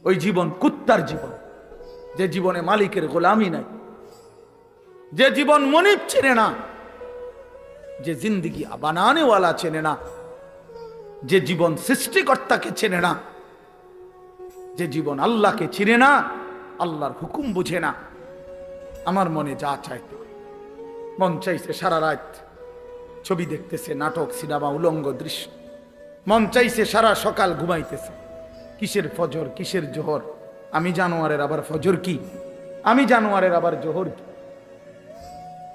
ওই জীবন কুত্তার জীবন, যে জীবনে মালিকের গোলামি নাই, যে জীবন মনিব চেনে না, যে জিন্দিগি বানানেওয়ালা চেনে না, যে জীবন সৃষ্টিকর্তাকে চেনে না, যে জীবন আল্লাহকে চিনে না, আল্লাহর হুকুম বুঝে না। আমার মনে যা চাইতো, মন চাইছে সারা রাত ছবি দেখতেছে, নাটক, সিনেমা, উলঙ্গ দৃশ্য। মন চাইছে সারা সকাল ঘুমাইতেছে। কিসের ফজর, কিসের জোহর? আমি জানোয়ারের আবার ফজর কি? আমি জানোয়ারের আবার জোহর কি?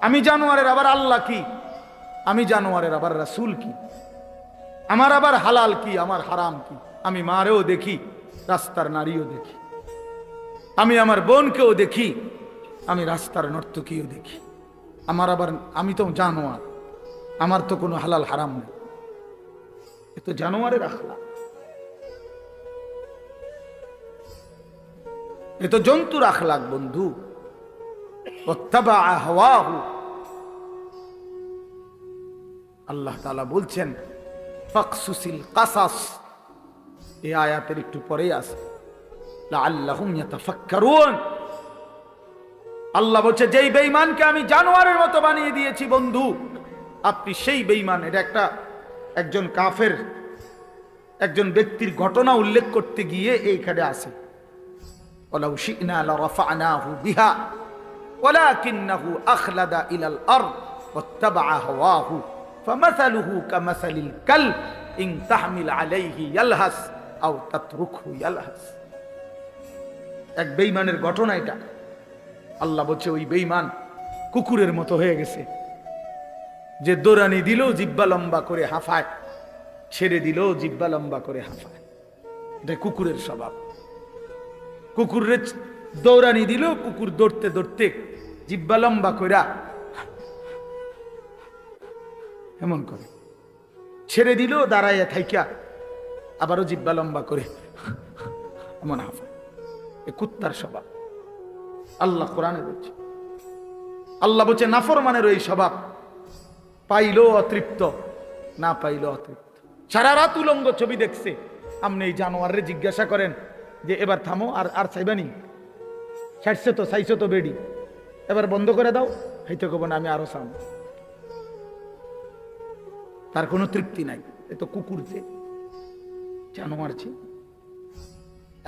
আমি জানোয়ারের আবার আল্লাহ কি? আমি জানোয়ারের আবার রাসূল কি? আমার আবার হালাল কি, আমার হারাম কি? আমি মারেও দেখি, রাস্তার নারীও দেখি। আমি আমার বোনকেও দেখি, আমি রাস্তার নর্তকীও দেখি। আমার আবার, আমি তো জানোয়ার, আমার তো কোনো হালাল হারাম নেই। এ তো জানোয়ারের আখলাক, এ তো জন্তুর আখলাক বন্ধু। ওয়াত্তাবা হাওয়াহু, আল্লাহ তাআলা বলছেন ফাকসুসিল কাসাস, এই আয়াতের একটু পরেই আছে, লাআল্লাহুম ইয়াতাফাক্কারুন। আল্লাহ বলছে যেই বেঈমানকে আমি জানোয়ারের মতো বানিয়ে দিয়েছি বন্ধু, আপনি সেই বেঈমান। এটা একজন কাফের, একজন ব্যক্তির ঘটনা উল্লেখ করতে গিয়ে এইখানে আছে, ওয়ালাউ শি'না লারাফা'নাহু বিহা ওয়ালাকিন্নাহু আখলাদা ইলাল আরদ ওয়াত্তাবা'a হাওয়াহু ফামাসালুহু কামাসালিল কালব ইন তাহমিল আলাইহি ইয়ালহাস আও তাতরুকহু ইয়ালহাস। এক বেঈমানের ঘটনা এটা। আল্লাহ বলছে ওই বেঈমান কুকুরের মতো হয়ে গেছে, যে দৌড়ানি দিলেও জিহ্বা লম্বা করে হাঁফায়, ছেড়ে দিলেও জিহ্বা লম্বা করে হাঁফায়। এটা কুকুরের স্বভাব। কুকুরের দৌড়ানি দিলেও কুকুর দৌড়তে দৌড়তে জিহ্বা লম্বা কইরা এমন করে, ছেড়ে দিলেও দাঁড়াইয়া থাইকা আবারও জিহ্বা লম্বা করে এমন হাঁফায়। এ কুত্তার স্বভাব। আল্লাহ কোরআনে বলছে, আল্লাহ বলছে নাফরমানের ওই স্বভাব, পাইলো অতৃপ্ত, না পাইলো অতৃপ্ত। সারা রাত উলঙ্গ ছবি দেখছে। আপনি এই জানোয়ারে জিজ্ঞাসা করেন যে এবার থামো, আর চাইবানি, চাইছো তো বেডি, এবার বন্ধ করে দাও, হয়তো কব না আমি আরো চাম। তার কোনো তৃপ্তি নাই। এ তো কুকুর, যে জানোয়ার।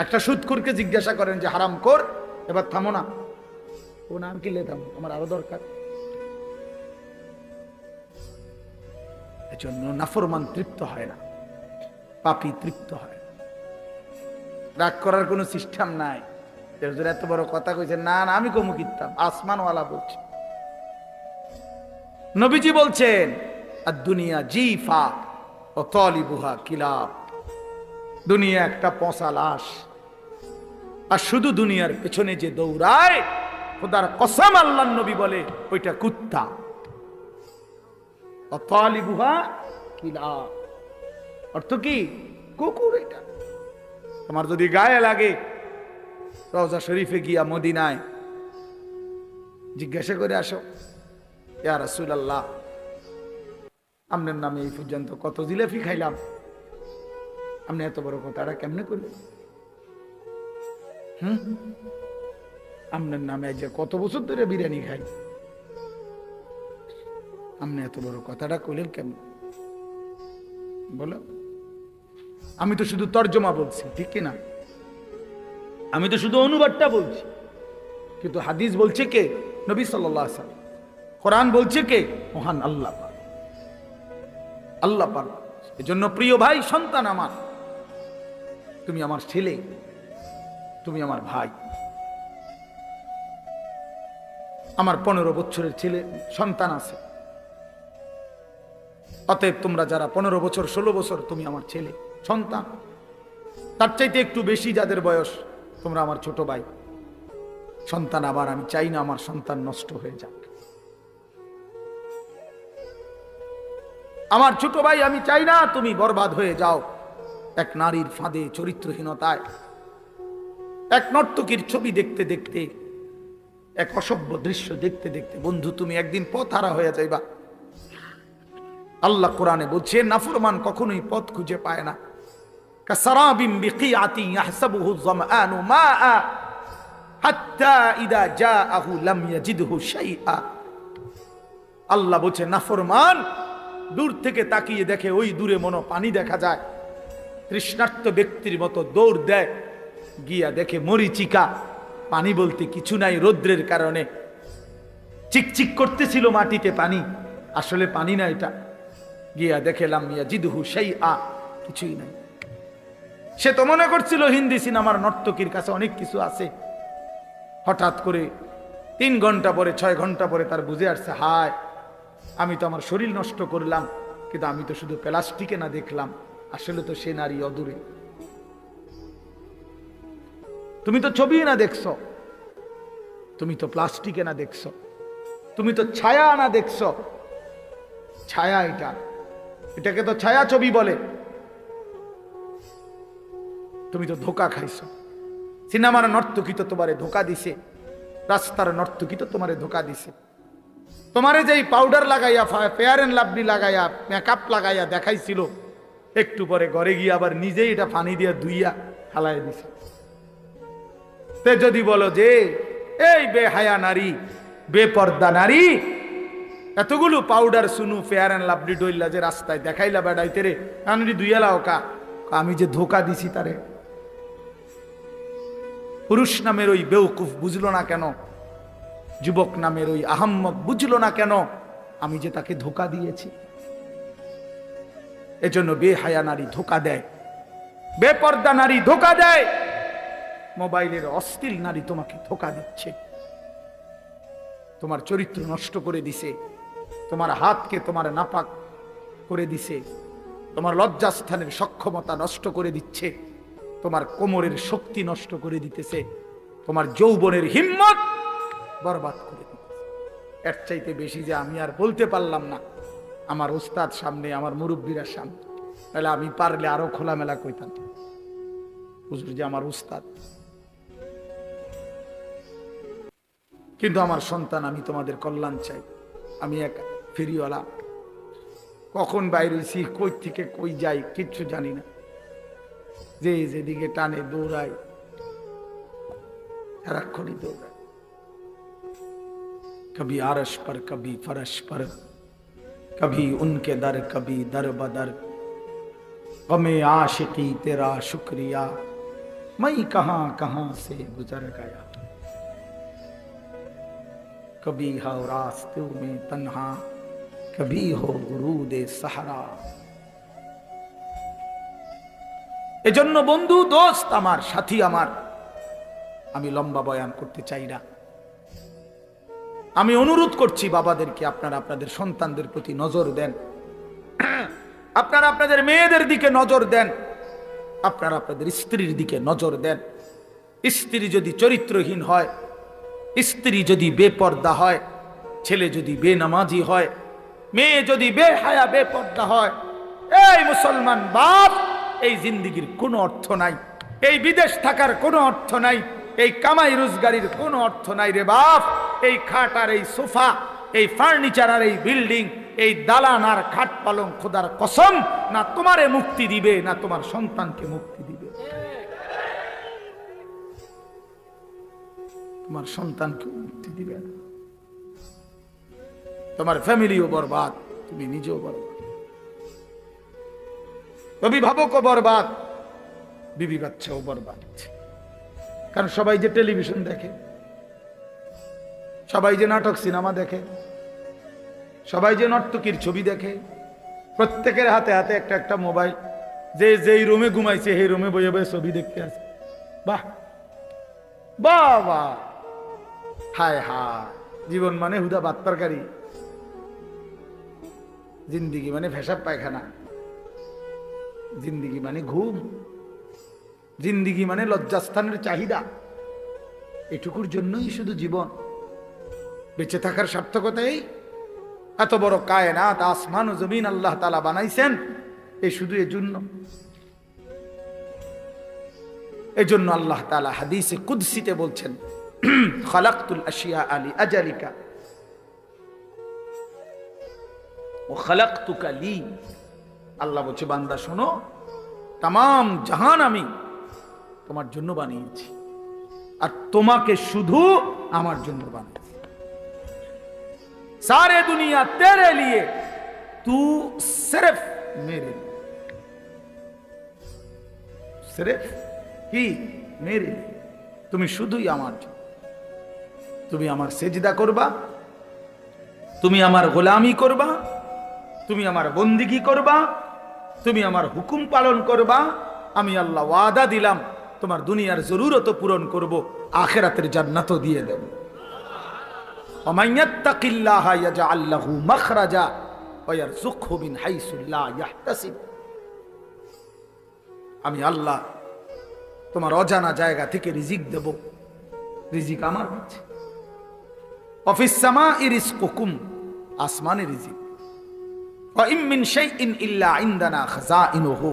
একটা সুদখোরকে জিজ্ঞাসা করেন যে হারাম কর, এবার থামো না, ও না আমি কিলে থামো, আমার আরো দরকার। এজন্য নাফরমান তৃপ্ত হয় না, পাপী তৃপ্ত হয়। রাগ করার কোনো সিস্টেম নাই। এত বড় কথা কইছে, না না আমি কমু কিতাম, আসমানওয়ালা বলছে। নবীজি বলছেন আর দুনিয়া জিফা ও তালিবুহা কিলাব, দুনিয়া একটা পচা লাশ, আর শুধু দুনিয়ার পেছনে যে দৌড়ায়, খোদার কসম আল্লাহর নবী বলে ওইটা কুত্তা। ও তালিবুহা কিলাব অর্থ কি? কুকুর। এটা তোমার যদি গায়ে লাগে, রওজা শরীফে গিয়া মদিনায় জিজ্ঞাসা করে আসো, ইয়া রাসূলুল্লাহ আপনার নামে এই পর্যন্ত কত জিলাপি খাইলাম, আপনি এত বড় কথাটা কেমনে করলেন? আপনার নামে যে কত বছর ধরে বিরিয়ানি খাই, আপনি এত বড় কথাটা কইলেন কেমন? বলো, আমি তো শুধু তর্জমা বলছি, ঠিক কিনা? আমি তো শুধু অনুবাদটা বলছি, কিন্তু হাদিস বলছে কে? নবী সাল্লাল্লাহু আলাইহি ওয়াসাল্লাম। কোরআন বলছে কে? মহান আল্লাহ পাক। আল্লাহ পাক। এজন্য প্রিয় ভাই, সন্তান আমার, তুমি আমার ছেলে, তুমি আমার ভাই। আমার 15 বছরের ছেলে সন্তান আছে। অতএব তোমরা যারা 15 বছর 16 বছর, তুমি আমার ছেলে সন্তান। তার চাইতে একটু বেশি যাদের বয়স, তোমরা আমার ছোট ভাই সন্তান। আবার আমি চাই না আমার সন্তান নষ্ট হয়ে যাক। আমার ছোট ভাই, আমি চাই না তুমি বরবাদ হয়ে যাও এক নারীর ফাঁদে, চরিত্রহীনতায়, এক নর্তকীর ছবি দেখতে দেখতে, এক অসভ্য দৃশ্য দেখতে দেখতে। বন্ধু, তুমি একদিন পথহারা হয়ে যাইবা। আল্লাহ কোরআনে বলছে নাফরমান কখনোই পথ খুঁজে পায় না, কাসারাবিন বিকিআতি ইয়াহসাবুহু যামআনু মাআ হাত্তা ইযা জাআহু লাম ইয়াজিদহু শাইআ। আল্লাহ বলছে নাফরমান দূর থেকে তাকিয়ে দেখে ওই দূরে মনো পানি দেখা যায়, তৃষ্ণার্ত ব্যক্তির মতো দৌড় দেয়, গিয়া দেখে মরিচিকা, পানি বলতে কিছু নাই, রৌদ্রের কারণে চিকচিক করতেছিল মাটিতে পানি, আসলে পানি না এটা। গিয়া দেখে লাম ইয়াজিদহু শাইআ, কিছুই নাই। সে তো মনে করছিল হিন্দি সিনেমার নর্তকীর কাছে অনেক কিছু আছে। হঠাৎ করে 3 ঘন্টা পরে 6 ঘন্টা পরে তার বুঝে আসছে, হায় আমি তো আমার শরীর নষ্ট করলাম, কিন্তু আমি তো শুধু প্লাস্টিকে না দেখলাম, আসলে তো সে নারী অদূরে। তুমি তো ছবি না দেখছো, তুমি তো প্লাস্টিকে না দেখছো, তুমি তো ছায়া না দেখছো। ছায়া এটাকে তো ছায়া ছবি বলে। তুমি তো ধোকা খাইছো। সিনেমার নর্তকী তো তোমারে ধোকা দিছে, রাস্তার নর্তকী তো তোমারে ধোকা দিছে। তোমারে যেই পাউডার লাগাইয়া, ফেয়ার এন্ড লাভলি লাগাইয়া, মেকআপ লাগাইয়া দেখাইছিল, একটু পরে ঘরে গিয়ে আবার নিজেই এটা পানি দিয়ে ধুইয়া ফালাই দিছে। তে যদি বলো যে এই বেহায়া নারী, বেপর্দা নারী, এতগুলো পাউডার সুনু ফেয়ার এন্ড লাভলি ডইলা যে রাস্তায় দেখাইলা বেড়াইতে রে, আনরি ধুইয়ালাও কা, আমি যে ধোকা দিছি তারে। পুরুষ নামের ওই বেউকুফ বুঝলো না কেন, যুবক নামের ওই আহাম্মক বুঝলো না কেন, আমি যে তাকে ধোকা দিয়েছি। এজন্য বেহায়া নারী ধোকা দেয়, বেপর্দা নারী ধোকা দেয়, মোবাইলের অশ্লীল নারী তোমাকে ধোকা দিচ্ছে, তোমার চরিত্র নষ্ট করে দিছে, তোমার হাতকে তোমার নাপাক করে দিছে, তোমার লজ্জাস্থানের সক্ষমতা নষ্ট করে দিচ্ছে, তোমার কোমরের শক্তি নষ্ট করে দিতেছে, তোমার যৌবনের হিম্মত বরবাদ করে দিতেছে। এর চাইতে বেশি যে আমি আর বলতে পারলাম না আমার ওস্তাদ সামনে, আমার মুরব্বীরা সামনে, তাহলে আমি পারলে আরো খোলামেলা কইতাম, হুজুর যে আমার উস্তাদ। কিন্তু আমার সন্তান, আমি তোমাদের কল্যাণ চাই। আমি এক ফেরিওয়ালা, কখন বাইরে হইছি, কই থেকে কই যাই কিচ্ছু জানি না, যে যেদিকে টানে দৌড়াই, সারাক্ষণই দৌড়াই, কবি আরশ পর কবি ফরশ পর, কবি উনকে দর কবি দর বদর, গমে आशिकी तेरा शुक्रिया मैं कहां कहां से गुजर गया, कभी हो रास्तों में तन्हा कभी हो गुरूदे सहारा। এজন্য বন্ধু, দোস্ত আমার, সাথী আমার, আমি লম্বা বয়ান করতে চাই না। আমি অনুরোধ করছি বাবাদেরকে, আপনারা আপনাদের সন্তানদের প্রতি নজর দেন, আপনারা আপনাদের মেয়েদের দিকে নজর দেন, আপনারা আপনাদের স্ত্রীর দিকে নজর দেন। স্ত্রী যদি চরিত্রহীন হয়, স্ত্রী যদি বেপর্দা হয়, ছেলে যদি বেনামাজি হয়, মেয়ে যদি বেহায়া বেপর্দা হয়, এই মুসলমান বাপ, এই জিন্দেগির কোনো অর্থ নাই, এই বিদেশ থাকার কোনো অর্থ নাই, এই কামাই রোজগারির কোনো অর্থ নাই রে বাপ। এই খাট আর এই সোফা, এই ফার্নিচার আর এই বিল্ডিং, এই দালান আর খাট পালং খোদার কসম না তোমারে মুক্তি দিবে, না তোমার সন্তানকে মুক্তি দিবে। তোমার সন্তানকে মুক্তি দিবে না, তোমার ফ্যামিলিও বরবাদ, তুমি নিজেও বরবাদ, অভিভাবকও বরবাদ, বিবি বাচ্চাও বরবাদ। কারণ সবাই যে টেলিভিশন দেখে, সবাই যে নাটক সিনেমা দেখে, সবাই যে নর্তকীর ছবি দেখে, প্রত্যেকের হাতে হাতে একটা একটা মোবাইল, যে যেই রুমে ঘুমাইছে সেই রুমে বয়ে বয়ে ছবি দেখতে আছে। বাহ বাহ বাহ, হায় হায়, জীবন মানে হুদা ভাত তরকারি, জিন্দিগি মানে পেশাব পায়খানা, জিন্দিগি মানে ঘুম, জিন্দিগি মানে লজ্জাস্থানের চাহিদা। এটুকুর জন্যই শুধু জীবন, বেঁচে থাকার সার্থকতাই। এত বড় কায়নাত, আসমান ও জমিন আল্লাহ তাআলা বানাইছেন এই শুধু এজন্য। এজন্য আল্লাহ তাআলা হাদিসে কুদসিতে বলছেন, খালাকতুল আশিয়া আলি আজালিকা ওয়া খালাকতুকা লি। আল্লাহ বলছে, বান্দা শোনো, तमाम জাহান আমি তোমার জন্য বানিয়েছি আর তোমাকে শুধু আমার জন্য বানিয়েছি सारे दुनिया तेरे लिए तू सिर्फ मेरे लिए सिर्फ ही मेरे लिए তুমি শুধুই আমার জন্য তুমি আমার সেজদা করবা তুমি আমার গোলামি করবা তুমি আমার বন্দিগি করবা তুমি আমার হুকুম পালন করবা আমি আল্লাহ ওয়াদা দিলাম তোমার দুনিয়ার জরুরত পূরণ করব আখিরাতের জান্নাতও দিয়ে দেব ওমান ইয়াত্তাকিল্লাহা ইয়াজআল লাহু মাখরাজা ওয়া ইয়ারযুকহু মিন হাইসু লা ইয়াহতাসিব আমি আল্লাহ তোমার অজানা জায়গা থেকে রিজিক দেব রিজিক আমার কাছে ওয়া ফিস সামাই রিজকুকুম আসমানে রিজিক ওয়া ইম মিন শাইইন ইল্লা ইনদানা খাযাইনুহু